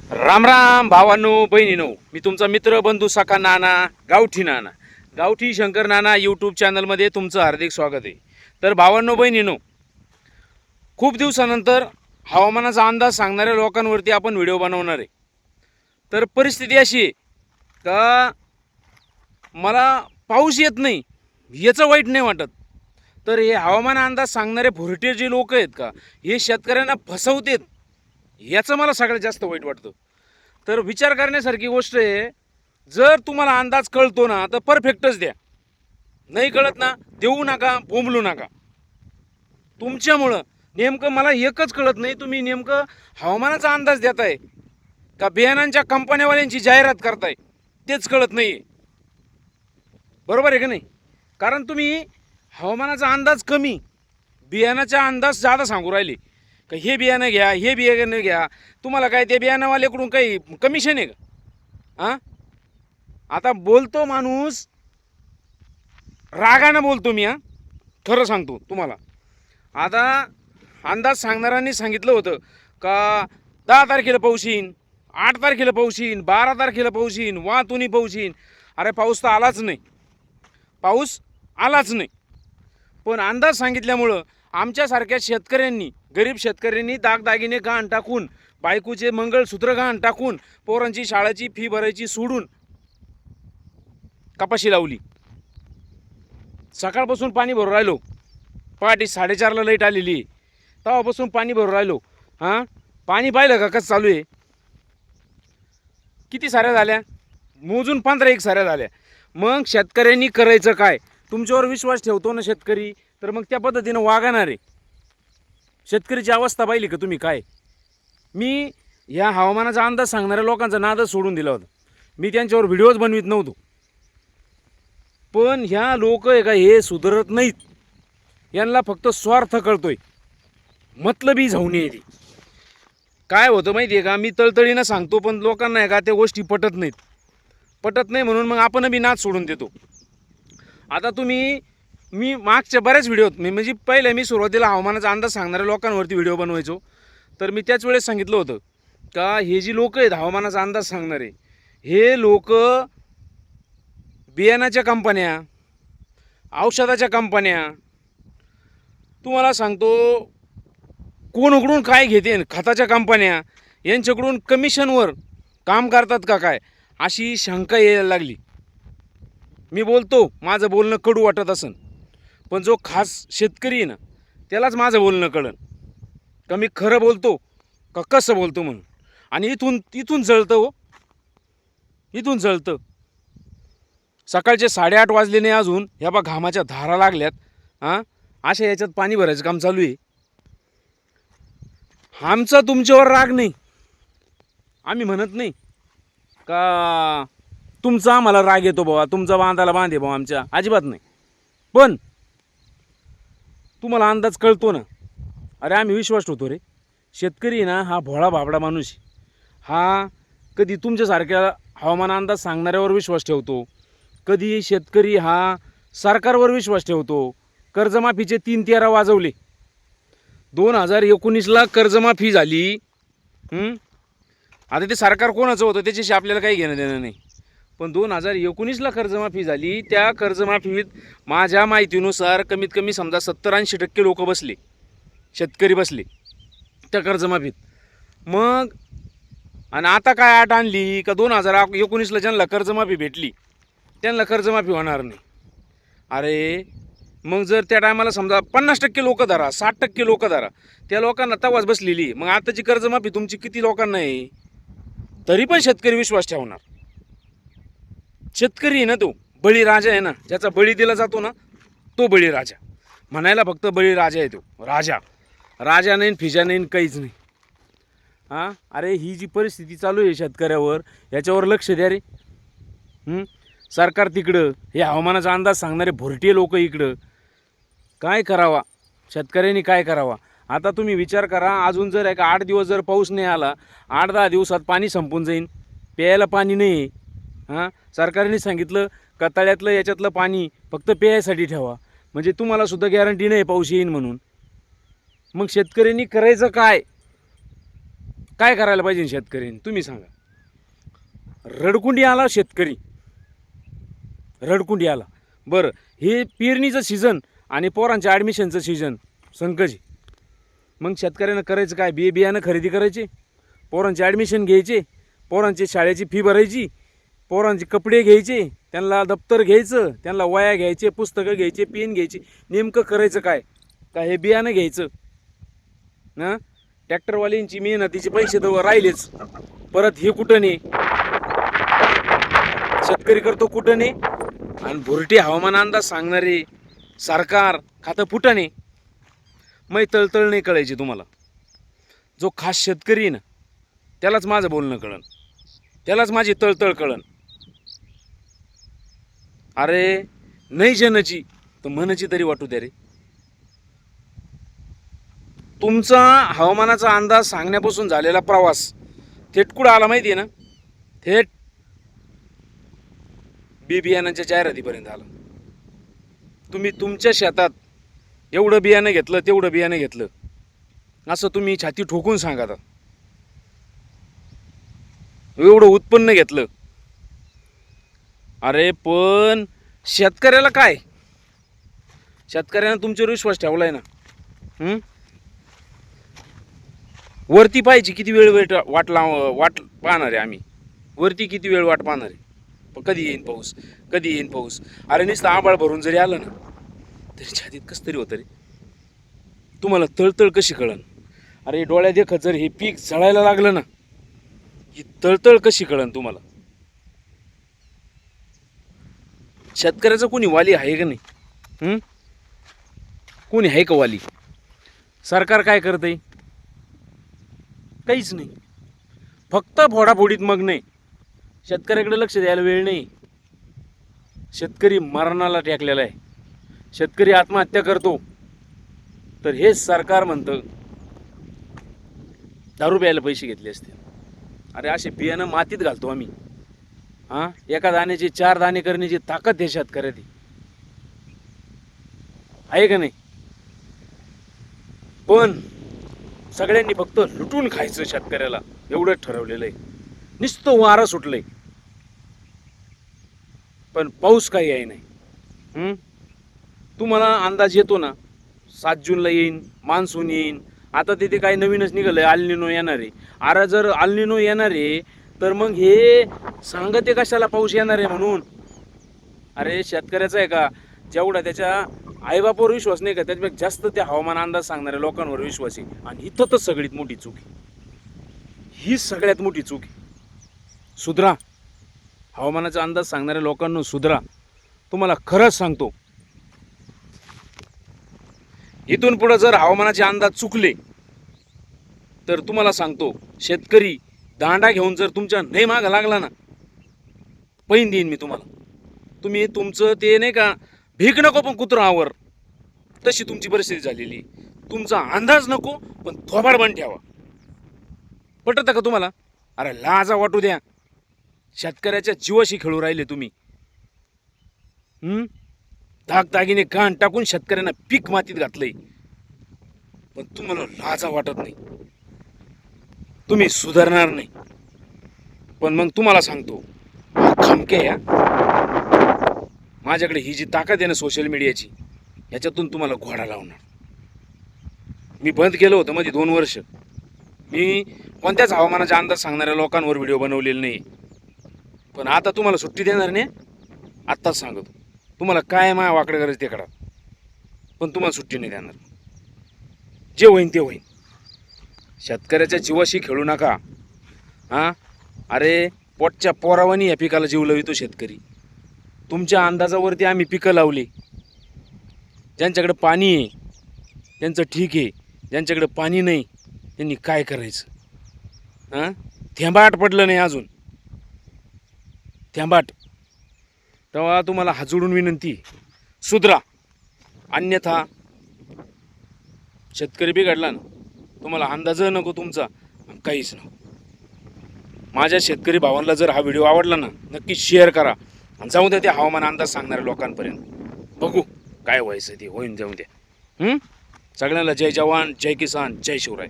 राम राम भावांनो बहिणीनो, मी तुमचा मित्र बंधू सखा नाना गावठी शंकर नाना यूट्यूब चॅनलमध्ये तुमचं हार्दिक स्वागत आहे. तर भावांनो बहिणीनो, खूप दिवसानंतर हवामानाचा अंदाज सांगणाऱ्या लोकांवरती आपण व्हिडिओ बनवणार आहे. तर परिस्थिती अशी आहे का मला पाऊस येत नाही याचं वाईट नाही वाटत. तर हे हवामान अंदाज सांगणारे भुरटे जे लोक आहेत का, हे शेतकऱ्यांना फसवतात याचं मला सगळ्यात जास्त वाईट वाटतं. तर विचार करण्यासारखी गोष्ट आहे. जर तुम्हाला अंदाज कळतो ना तर परफेक्टच द्या, नाही कळत ना देऊ नका, बोंबलू नका. तुमच्यामुळं नेमकं मला एकच कळत नाही, तुम्ही नेमकं हवामानाचा अंदाज देताय का बियाणांच्या कंपन्यावाल्यांची जाहिरात करताय तेच कळत नाही. बरोबर आहे का नाही? कारण तुम्ही हवामानाचा अंदाज कमी, बियाणाचा अंदाज जादा सांगू राहिले का हे बियाणं घ्या, हे बियाणं घ्या. तुम्हाला काय त्या बियाणावाल्याकडून काही कमिशन आहे का? हां, आता बोलतो माणूस रागानं बोलतो मी. खरं सांगतो तुम्हाला. आता अंदाज सांगणाऱ्यांनी सांगितलं होतं का 10 तारखेला पाऊस येईन, 8 तारखेला पाऊस येईन, 12 तारखेला पाऊस येईन, वाहतुनी पाऊस येईन. अरे पाऊस तर आलाच नाही, पाऊस आलाच नाही. पण अंदाज सांगितल्यामुळं आमच्यासारख्या शेतकऱ्यांनी, गरीब शेतकऱ्यांनी दागदागिने गहाण टाकून, बायकोचे मंगळसूत्र गहाण टाकून, पोरांची शाळेची फी भरायची सोडून कपाशी लावली. सकाळपासून पाणी भरून राहिलो, पहाटे 4:30ला लाईट आलेली आहे, तेव्हापासून पाणी भरून राहिलो. हां, पाणी पाहिलं का कसं चालू आहे? किती साऱ्या झाल्या? मोजून 15-1 साऱ्या झाल्या. मग शेतकऱ्यांनी करायचं काय? तुमच्यावर विश्वास ठेवतो ना शेतकरी, तर मग त्या पद्धतीनं वागणार आहे. शेतकरीची अवस्था पाहिली का तुम्ही काय? मी ह्या हवामानाचा अंदाज सांगणाऱ्या लोकांचा नादच सोडून दिला होता. मी त्यांच्यावर व्हिडिओज बनवित नव्हतो. पण ह्या लोक आहे का, हे सुधारत नाहीत. यांना फक्त स्वार्थ कळतोय, मतलबी जाऊन येते. काय होतं माहिती आहे का, मी तळतळीनं सांगतो पण लोकांना आहे का त्या गोष्टी पटत नाहीत. पटत नाही म्हणून मग आपण बी नाद सोडून देतो. आता मी मागच्या बऱ्याच व्हिडिओत म्हणजे पहिले मी सुरुवातीला हवामानाचा अंदाज सांगणाऱ्या लोकांवरती व्हिडिओ बनवायचो. तर मी त्याच वेळेस सांगितलं होतं का हे जी लोक आहेत हवामानाचा अंदाज सांगणारे, हे लोक बियाणाच्या कंपन्या, औषधाच्या कंपन्या, तुम्हाला सांगतो कोण उघडून काय घेते, खताच्या कंपन्या, यांच्याकडून कमिशनवर काम करतात का काय, अशी शंका यायला लागली. मी बोलतो, माझं बोलणं कडू वाटत असन, पण जो खास शेतकरी आहे ना त्यालाच माझं बोलणं कळन का मी खरं बोलतो का कसं बोलतो म्हणून. आणि इथून जळतं हो, इथून जळतं. सकाळचे 8:30 वाजले नाही अजून, ह्या बा घामाच्या धारा लागल्यात. हां, अशा याच्यात पाणी भरायचं काम चालू आहे. आमचा तुमच्यावर राग नाही, आम्ही म्हणत नाही का तुमचा आम्हाला राग येतो बाबा, तुमचा बांधाला बांधे बाबा, आमच्या अजिबात नाही. पण तुम्हाला अंदाज कळतो ना. अरे आम्ही विश्वास ठेवतो रे. शेतकरी ना हा भोळा भाबडा माणूस, हा कधी तुमच्यासारख्या हवामान अंदाज सांगणाऱ्यावर विश्वास ठेवतो, कधी शेतकरी हा सरकारवर विश्वास ठेवतो. कर्जमाफीचे 3-13 वाजवले. 2019ला कर्जमाफी झाली. आता ते सरकार कोणाचं होतं त्याच्याशी आपल्याला काही घेणं देणं नाही. पण 2019ला कर्जमाफी झाली. त्या कर्जमाफीत माझ्या माहितीनुसार कमीत कमी समजा 70-80% लोक बसले, शेतकरी बसले त्या कर्जमाफीत. मग आणि आता काय आट आणली का 2019ला ज्यांना कर्जमाफी भेटली त्यांना कर्जमाफी होणार नाही. अरे मग जर त्या टायमाला समजा 50% लोक धरा, 60% लोक धरा, त्या लोकांना तवाच बसलेली. मग आताची कर्जमाफी तुमची किती लोकांना आहे? तरी पण शेतकरी विश्वास ठेवणार. शेतकरी आहे ना तो बळीराजा आहे ना, ज्याचा बळी दिला जातो ना तो बळीराजा. म्हणायला फक्त बळीराजा आहे तो, राजा नाही, फिजा नाही, काहीच नाही. हां, अरे ही जी परिस्थिती चालू आहे शेतकऱ्यावर, याच्यावर लक्ष द्या रे. सरकार तिकडं, हे हवामानाचा अंदाज सांगणारे भुरटे लोक इकडं. काय करावा शेतकऱ्यांनी, काय करावा? आता तुम्ही विचार करा, अजून जर 8 दिवस जर पाऊस नाही आला, 8-10 दिवसात पाणी संपून जाईन, प्यायला पाणी नाही. हां, सरकारने सांगितलं का तळ्यातलं याच्यातलं पाणी फक्त प्यायसाठी ठेवा, म्हणजे तुम्हाला सुद्धा गॅरंटी नाही पाऊस येईन म्हणून. मग शेतकऱ्यांनी करायचं काय? काय करायला पाहिजे शेतकऱ्यांनी तुम्ही सांगा. रडकुंडी आला शेतकरी, रडकुंडी आला. बरं, हे पेरणीचं सीझन आणि पोरांच्या ॲडमिशनचं सीझन संकजी. मग शेतकऱ्यांना करायचं काय? बियाणं खरेदी करायचे, पोरांचे ॲडमिशन घ्यायचे, पोरांची शाळेची फी भरायची, पोरांचे कपडे घ्यायचे, त्यांना दप्तर घ्यायचं, त्यांना वया घ्यायचे, पुस्तकं घ्यायचे, पेन घ्यायची. नेमकं करायचं काय? काय हे बियाणं घ्यायचं ना? ट्रॅक्टरवाल्यांची मेहनतीचे पैसे तर राहिलेच, परत हे कुठं नाही, शेतकरी करतो कुठं नाही, आणि भुरटी हवामान अंदाज सांगणारे सरकार खातं फुटं नाही. मग तळतळ नाही कळायची तुम्हाला. जो खास शेतकरी आहे ना, त्यालाच माझं बोलणं कळन, त्यालाच माझी तळतळ कळन. अरे नाही जनची तर मनची तरी वाटू द्या रे. तुमचा हवामानाचा अंदाज सांगण्यापासून झालेला प्रवास थेट कुठं आला माहिती आहे ना? थेट बियाणांच्या जाहिरातीपर्यंत आला. तुम्ही तुमच्या शेतात एवढं बियाणं घेतलं, तेवढं बियाणं घेतलं असं तुम्ही छाती ठोकून सांगा. एवढं उत्पन्न घेतलं. अरे पण शेतकऱ्याला काय? शेतकऱ्यानं तुमच्यावर विश्वास ठेवलाय ना. वरती पाहिजे किती वेळ वाट पाहणार आहे आम्ही? वरती किती वेळ वाट पाहणार आहे? कधी येईन पाऊस, कधी येईन पाऊस. अरे नुसतं आबाळ भरून जरी आलं ना तरी छातीत कसं तरी होतं रे. तुम्हाला तळतळ कशी कळन? अरे डोळ्या देखत जर हे पीक जळायला लागलं ना, ही तळतळ कशी कळन तुम्हाला? शेतकऱ्याचा कोणी वाली आहे का नाही? कोणी आहे का वाली? सरकार काय करतंय? काहीच नाही, फक्त फोडाफोडीत मग नाही. शेतकऱ्याकडे लक्ष द्यायला वेळ नाही. शेतकरी मरणाला टेकलेला आहे. शेतकरी आत्महत्या करतो तर हेच सरकार म्हणतं दारू प्यायला पैसे घेतले असते. अरे असे बियाणं मातीत घालतो आम्ही. एका दाण्याचे 4 दाणे करण्याची ताकद आहे शेतकऱ्याची, आहे का नाही? पण सगळ्यांनी फक्त लुटून खायचं शेतकऱ्याला एवढंच ठरवलेलं आहे. नुसतं वारं सुटलंय पण पाऊस काही आहे नाही. तुम्हाला अंदाज येतो ना 7 जूनला येईन, मान्सून येईन. आता तिथे काही नवीनच निघालंय, अल्निनो येणार आहे. अरे जर अल्निनो येणार आहे तर मग हे सांगते कशाला पाऊस येणार आहे म्हणून? अरे शेतकऱ्याचा आहे का जेवढा त्याच्या आईबापावर विश्वास नाही का, त्याच्यापेक्षा जास्त त्या हवामान अंदाज सांगणाऱ्या लोकांवर विश्वास आहे. आणि इथं तर सगळीत मोठी चूक आहे, ही सगळ्यात मोठी चूक आहे. सुधरा, हवामानाचा अंदाज सांगणाऱ्या लोकांना सुधरा. तुम्हाला खरंच सांगतो, इथून पुढे जर हवामानाचे अंदाज चुकले तर तुम्हाला सांगतो शेतकरी दांडा घेऊन जर तुमच्या नाही मागं लागला ना, पैन देईन मी तुम्हाला. तुम्ही तुमचं ते नाही का भीक नको पण कुत्रावर, तशी तुमची परिस्थिती झालेली. तुमचा अंदाज नको पण थोबाड बन ठेवा. पटतं का तुम्हाला? अरे लाजा वाटू द्या. शेतकऱ्याच्या जीवाशी खेळू राहिले तुम्ही. दागदागिने घाण टाकून शेतकऱ्यांना पीक मातीत घातलंय, पण तुम्हाला लाजा वाटत नाही. तुम्ही सुधारणार नाही. पण मग तुम्हाला सांगतो खमके या माझ्याकडे ही जी ताकद आहे ना सोशल मीडियाची, याच्यातून तुम्हाला घोडा लावणार. मी बंद केलं होतं मध्ये 2 वर्ष. मी कोणत्याच हवामानाचा अंदाज सांगणाऱ्या लोकांवर व्हिडिओ बनवलेले नाही. पण आता तुम्हाला सुट्टी देणार नाही. आत्ताच सांगतो तुम्हाला काय माया वाकडं करायचं ते करा, पण तुम्हाला सुट्टी नाही देणार. जे होईन ते होईन. शेतकऱ्याच्या जीवाशी खेळू नका. अरे पोटच्या पोरावानी या पिकाला जीव लावितो शेतकरी. तुमच्या अंदाजावरती आम्ही पिकं लावली. ज्यांच्याकडे पाणी आहे त्यांचं ठीक आहे, ज्यांच्याकडे पाणी नाही त्यांनी काय करायचं? थेंबाट पडलं नाही अजून, थेंबाट. तेव्हा तुम्हाला हात जोडून विनंती, सुधरा. अन्यथा शेतकरी बिघडला ना, तुम्हाला अंदाज नको तुमचा, काहीच नको. माझ्या शेतकरी भावांना जर हा व्हिडिओ आवडला ना, नक्की शेअर करा आणि जाऊ द्या त्या हवामान अंदाज सांगणाऱ्या लोकांपर्यंत. बघू काय व्हायचं ते होईन, जाऊ द्या. सगळ्यांना जय जवान, जय किसान, जय शिवराय.